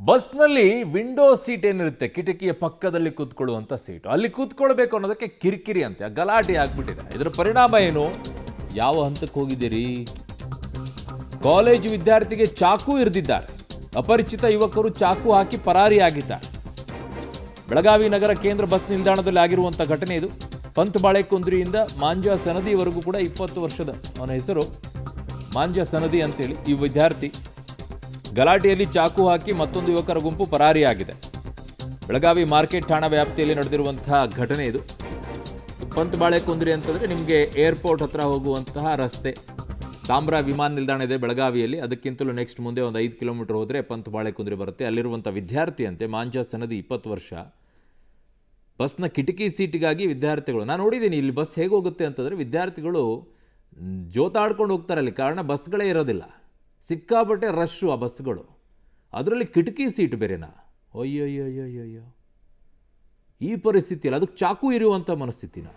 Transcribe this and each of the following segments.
ಬಸ್ನಲ್ಲಿ window seat ಏನಿರುತ್ತೆ, ಕಿಟಕಿಯ ಪಕ್ಕದಲ್ಲಿ ಕೂತ್ಕೊಳ್ಳುವಂಥ ಸೀಟು, ಅಲ್ಲಿ ಕೂತ್ಕೊಳ್ಬೇಕು ಅನ್ನೋದಕ್ಕೆ ಕಿರಿಕಿರಿ ಅಂತೆ, ಗಲಾಟೆ ಆಗ್ಬಿಟ್ಟಿದೆ. ಇದರ ಪರಿಣಾಮ ಏನು? ಯಾವ ಹಂತಕ್ಕೆ ಹೋಗಿದ್ದೀರಿ? ಕಾಲೇಜು ವಿದ್ಯಾರ್ಥಿಗೆ ಚಾಕು ಇರಿದಿದ್ದಾರೆ. ಅಪರಿಚಿತ ಯುವಕರು ಚಾಕು ಹಾಕಿ ಪರಾರಿಯಾಗಿದ್ದಾರೆ. ಬೆಳಗಾವಿ ನಗರ ಕೇಂದ್ರ ಬಸ್ ನಿಲ್ದಾಣದಲ್ಲಿ ಆಗಿರುವಂಥ ಘಟನೆ ಇದು. ಪಂತ್ ಬಾಳೆಕುಂದ್ರಿಯಿಂದ ಮಾಂಜಾ ಸನದಿವರೆಗೂ ಕೂಡ 20 ವರ್ಷದ ಅವನ ಹೆಸರು ಮಾಂಜಾ ಸನದಿ ಅಂತೇಳಿ ಈ ವಿದ್ಯಾರ್ಥಿ ಗಲಾಟೆಯಲ್ಲಿ ಚಾಕು ಹಾಕಿ ಮತ್ತೊಂದು ಯುವಕರ ಗುಂಪು ಪರಾರಿಯಾಗಿದೆ. ಬೆಳಗಾವಿ ಮಾರ್ಕೆಟ್ ಠಾಣಾ ವ್ಯಾಪ್ತಿಯಲ್ಲಿ ನಡೆದಿರುವಂತಹ ಘಟನೆ ಇದು. ಪಂತ್ ಬಾಳೆಕುಂದ್ರಿ ಅಂತಂದರೆ ನಿಮಗೆ ಏರ್ಪೋರ್ಟ್ ಹತ್ರ ಹೋಗುವಂತಹ ರಸ್ತೆ, ತಾಮ್ರ ವಿಮಾನ ನಿಲ್ದಾಣ ಇದೆ ಬೆಳಗಾವಿಯಲ್ಲಿ. ಅದಕ್ಕಿಂತಲೂ ನೆಕ್ಸ್ಟ್ ಮುಂದೆ ಒಂದು 5 ಕಿಲೋಮೀಟರ್ ಹೋದರೆ ಪಂತ್ ಬಾಳೆಕುಂದ್ರಿ ಬರುತ್ತೆ. ಅಲ್ಲಿರುವಂಥ ವಿದ್ಯಾರ್ಥಿ ಅಂತೆ ಮಾಂಜಾ ಸನದಿ, 20 ವರ್ಷ. ಬಸ್ನ ಕಿಟಕಿ ಸೀಟಿಗಾಗಿ ವಿದ್ಯಾರ್ಥಿಗಳು, ನಾನು ನೋಡಿದ್ದೀನಿ ಇಲ್ಲಿ ಬಸ್ ಹೇಗೆ ಹೋಗುತ್ತೆ ಅಂತಂದರೆ ವಿದ್ಯಾರ್ಥಿಗಳು ಜೋತಾಡ್ಕೊಂಡು ಹೋಗ್ತಾರೆ ಅಲ್ಲಿ, ಕಾರಣ ಬಸ್ಗಳೇ ಇರೋದಿಲ್ಲ, ಸಿಕ್ಕಾಪಟ್ಟೆ ರಶ್ಶು ಆ ಬಸ್ಗಳು. ಅದರಲ್ಲಿ ಕಿಟಕಿ ಸೀಟ್ ಬೇರೆನಾ? ಅಯ್ಯಯ್ಯಯ್ಯಯ್ಯೋ, ಈ ಪರಿಸ್ಥಿತಿಯಲ್ಲಿ ಅದಕ್ಕೆ ಚಾಕು ಇರುವಂಥ ಮನಸ್ಥಿತಿನ?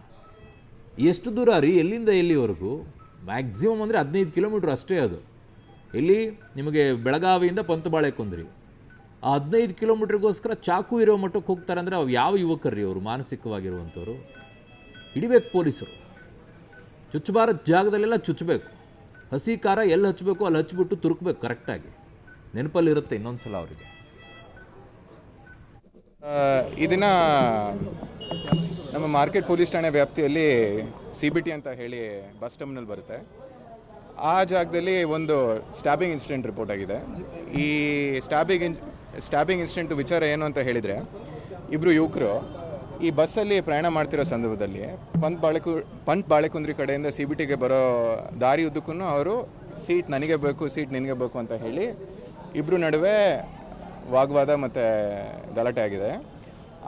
ಎಷ್ಟು ದೂರ ರೀ, ಎಲ್ಲಿಂದ ಎಲ್ಲಿವರೆಗೂ? ಮ್ಯಾಕ್ಸಿಮಮ್ ಅಂದರೆ 15 ಕಿಲೋಮೀಟ್ರ್ ಅಷ್ಟೇ ಅದು. ಇಲ್ಲಿ ನಿಮಗೆ ಬೆಳಗಾವಿಯಿಂದ ಪಂತ್ ಬಾಳೆಕುಂದ್ರಿ, ಆ 15 ಕಿಲೋಮೀಟ್ರಿಗೋಸ್ಕರ ಚಾಕು ಇರೋ ಮಟ್ಟಕ್ಕೆ ಹೋಗ್ತಾರೆ ಅಂದರೆ ಅವು ಯಾವ ಯುವಕರು ರೀ ಅವರು? ಮಾನಸಿಕವಾಗಿರುವಂಥವ್ರು. ಹಿಡಿಬೇಕು ಪೊಲೀಸರು, ಚುಚ್ಚಬಾರದ ಜಾಗದಲ್ಲೆಲ್ಲ ಚುಚ್ಚಬೇಕು. ಹಸಿ ಖಾರ ಎಲ್ಲಿ ಹಚ್ಚಬೇಕು ಅಲ್ಲಿ ಹಚ್ಚಿಬಿಟ್ಟು ತುರುಕಬೇಕು ಕರೆಕ್ಟಾಗಿ. ನೆನಪಲ್ಲಿರುತ್ತೆ ಇನ್ನೊಂದು ಸಲ ಅವರಿಗೆ. ಈ ದಿನ ನಮ್ಮ ಮಾರ್ಕೆಟ್ ಪೊಲೀಸ್ ಠಾಣೆ ವ್ಯಾಪ್ತಿಯಲ್ಲಿ CBT ಅಂತ ಹೇಳಿ ಬಸ್ ಟರ್ಮಿನಲ್ ಬರುತ್ತೆ. ಆ ಜಾಗದಲ್ಲಿ ಒಂದು ಸ್ಟ್ಯಾಬಿಂಗ್ ಇನ್ಸಿಡೆಂಟ್ ರಿಪೋರ್ಟ್ ಆಗಿದೆ. ಈ ಸ್ಟ್ಯಾಬಿಂಗ್ ಇನ್ಸಿಡೆಂಟ್ ವಿಚಾರ ಏನು ಅಂತ ಹೇಳಿದರೆ, ಇಬ್ಬರು ಯುವಕರು ಈ ಬಸ್ಸಲ್ಲಿ ಪ್ರಯಾಣ ಮಾಡ್ತಿರೋ ಸಂದರ್ಭದಲ್ಲಿ ಪಂತ್ ಬಾಳೆಕುಂದ್ರಿ ಕಡೆಯಿಂದ CBTಗೆ ಬರೋ ದಾರಿ ಉದ್ದಕ್ಕೂ ಅವರು ಸೀಟ್ ನನಗೆ ಬೇಕು, ಸೀಟ್ ನಿನಗೆ ಬೇಕು ಅಂತ ಹೇಳಿ ಇಬ್ಬರು ನಡುವೆ ವಾಗ್ವಾದ ಮತ್ತು ಗಲಾಟೆ ಆಗಿದೆ.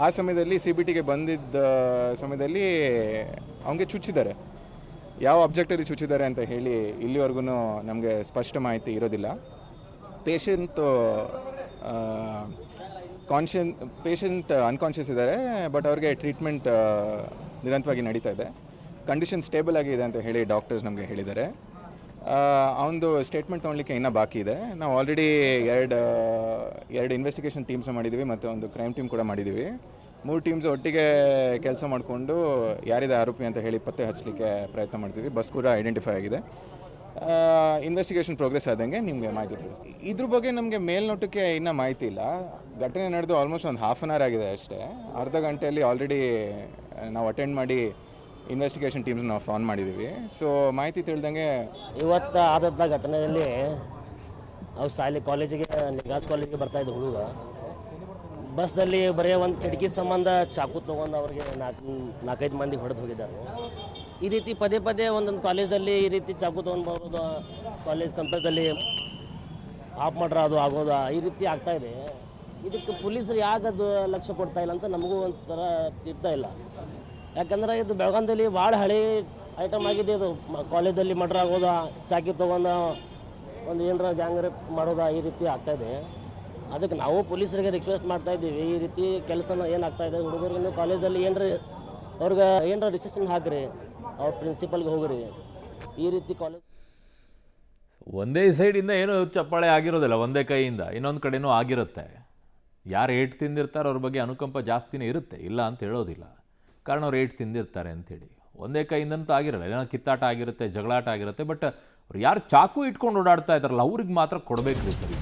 ಆ ಸಮಯದಲ್ಲಿ CBTಗೆ ಬಂದಿದ್ದ ಸಮಯದಲ್ಲಿ ಅವನಿಗೆ ಚುಚ್ಚಿದ್ದಾರೆ. ಯಾವ ಅಬ್ಜೆಕ್ಟಲ್ಲಿ ಚುಚ್ಚಿದ್ದಾರೆ ಅಂತ ಹೇಳಿ ಇಲ್ಲಿವರೆಗೂ ನಮಗೆ ಸ್ಪಷ್ಟ ಮಾಹಿತಿ ಇರೋದಿಲ್ಲ. ಪೇಷಂಟ್ ಅನ್ಕಾನ್ಷಿಯಸ್ ಇದ್ದಾರೆ, ಬಟ್ ಅವ್ರಿಗೆ ಟ್ರೀಟ್ಮೆಂಟ್ ನಿರಂತರವಾಗಿ ನಡೀತಾ ಇದೆ. ಕಂಡೀಷನ್ ಸ್ಟೇಬಲ್ ಆಗಿದೆ ಅಂತ ಹೇಳಿ ಡಾಕ್ಟರ್ಸ್ ನಮಗೆ ಹೇಳಿದ್ದಾರೆ. ಅವನದು ಸ್ಟೇಟ್ಮೆಂಟ್ ತೊಗೊಳ್ಲಿಕ್ಕೆ ಇನ್ನೂ ಬಾಕಿ ಇದೆ. ನಾವು ಆಲ್ರೆಡಿ ಎರಡು ಇನ್ವೆಸ್ಟಿಗೇಷನ್ ಟೀಮ್ಸ್ ಮಾಡಿದ್ದೀವಿ ಮತ್ತು ಒಂದು ಕ್ರೈಮ್ ಟೀಮ್ ಕೂಡ ಮಾಡಿದ್ದೀವಿ. 3 ಟೀಮ್ಸ್ ಒಟ್ಟಿಗೆ ಕೆಲಸ ಮಾಡಿಕೊಂಡು ಯಾರಿದೆ ಆರೋಪಿ ಅಂತ ಹೇಳಿ ಪತ್ತೆ ಹಚ್ಚಲಿಕ್ಕೆ ಪ್ರಯತ್ನ ಮಾಡ್ತೀವಿ. ಬಸ್ ಕೂಡ ಐಡೆಂಟಿಫೈ ಆಗಿದೆ. ಇನ್ವೆಸ್ಟಿಗೇಷನ್ ಪ್ರೋಗ್ರೆಸ್ ಆದಂಗೆ ನಿಮಗೆ ಮಾಹಿತಿ ತಿಳಿಸ್ತೀವಿ. ಇದ್ರ ಬಗ್ಗೆ ನಮಗೆ ಮೇಲ್ನೋಟಕ್ಕೆ ಇನ್ನೂ ಮಾಹಿತಿ ಇಲ್ಲ. ಘಟನೆ ನಡೆದು ಆಲ್ಮೋಸ್ಟ್ ಒಂದು ಹಾಫ್ ಆನ್ ಅವರ್ ಆಗಿದೆ ಅಷ್ಟೇ. ಅರ್ಧ ಗಂಟೆಯಲ್ಲಿ ಆಲ್ರೆಡಿ ನಾವು ಅಟೆಂಡ್ ಮಾಡಿ ಇನ್ವೆಸ್ಟಿಗೇಷನ್ ಟೀಮ್ಸ್ ನಾವು ಫಾರ್ಮ್ ಮಾಡಿದ್ದೀವಿ. ಸೊ ಮಾಹಿತಿ ತಿಳಿದಂಗೆ ಇವತ್ತು ಆದಂಥ ಘಟನೆಯಲ್ಲಿ ಅವ್ರು ಕಾಲೇಜಿಗೆ ನಿಗಾಜ್ ಕಾಲೇಜಿಗೆ ಬರ್ತಾಯಿದ್ದ ಹುಡುಗ ಬಸ್ನಲ್ಲಿ ಬರೀ ಒಂದು ಕಿಟಕಿ ಸಂಬಂಧ ಚಾಕು ತೊಗೊಂಡು ಅವ್ರಿಗೆ 4-5 ಮಂದಿ ಹೊಡೆದು ಹೋಗಿದ್ದಾರೆ. ಈ ರೀತಿ ಪದೇ ಪದೇ ಒಂದೊಂದು ಕಾಲೇಜಲ್ಲಿ ಈ ರೀತಿ ಚಾಕು ತೊಗೊಂಡು ಬರೋದು, ಕಾಲೇಜ್ ಕ್ಯಾಂಪಸ್ದಲ್ಲಿ ಆಫ್ ಮಾಡ್ರ ಅದು ಆಗೋದು, ಈ ರೀತಿ ಆಗ್ತಾಯಿದೆ. ಇದಕ್ಕೆ ಪೊಲೀಸರು ಯಾಕದು ಲಕ್ಷ್ಯ ಕೊಡ್ತಾ ಇಲ್ಲ ಅಂತ ನಮಗೂ ಒಂಥರ ಇರ್ತಾ ಇಲ್ಲ. ಯಾಕಂದರೆ ಇದು ಬೆಳಗಾವಿಯಲ್ಲಿ ಭಾಳ ಹಳೆ ಐಟಮ್ ಆಗಿದೆ. ಇದು ಕಾಲೇಜಲ್ಲಿ ಮರ್ಡರ್ ಆಗೋದು, ಚಾಕಿ ತೊಗೊಂಡು ಒಂದು ಏನರ ಗ್ಯಾಂಗ್ ರೇಪ್ ಮಾಡೋದು, ಈ ರೀತಿ ಆಗ್ತಾಯಿದೆ. ಅದಕ್ಕೆ ನಾವು ಪೊಲೀಸರಿಗೆ ರಿಕ್ವೆಸ್ಟ್ ಮಾಡ್ತಾ ಇದ್ದೀವಿ, ಈ ರೀತಿ ಕೆಲಸನ ಏನಾಗ್ತಾಯಿದೆ ಹುಡುಗರಿಗೆ ಕಾಲೇಜಲ್ಲಿ ಅವ್ರಿಗೆ ಏನರ ರಿಸ್ಟ್ರಿಕ್ಷನ್ ಹಾಕ್ರಿ, ಅವ್ರ ಪ್ರಿನ್ಸಿಪಲ್ಗೆ ಹೋಗ್ರಿ. ಈ ರೀತಿ ಕಾಲೇಜ್ ಒಂದೇ ಸೈಡಿಂದ ಏನೋ ಚಪ್ಪಾಳೆ ಆಗಿರೋದಿಲ್ಲ, ಒಂದೇ ಕೈಯಿಂದ. ಇನ್ನೊಂದು ಕಡೆನೂ ಆಗಿರುತ್ತೆ. ಯಾರು ಏಟು ತಿಂದಿರ್ತಾರೋ ಅವ್ರ ಬಗ್ಗೆ ಅನುಕಂಪ ಜಾಸ್ತಿನೇ ಇರುತ್ತೆ, ಇಲ್ಲ ಅಂತ ಹೇಳೋದಿಲ್ಲ. ಕಾರಣ ಅವ್ರು ಏಟು ತಿಂದಿರ್ತಾರೆ ಅಂಥೇಳಿ. ಒಂದೇ ಕೈಯಿಂದಂತೂ ಆಗಿರಲ್ಲ, ಏನೋ ಕಿತ್ತಾಟ ಆಗಿರುತ್ತೆ, ಜಗಳಾಟ ಆಗಿರುತ್ತೆ. ಬಟ್ ಅವ್ರು ಯಾರು ಚಾಕು ಇಟ್ಕೊಂಡು ಓಡಾಡ್ತಾ ಇದ್ದಾರಲ್ಲ ಅವ್ರಿಗೆ ಮಾತ್ರ ಕೊಡಬೇಕ್ರಿ ಸರಿ.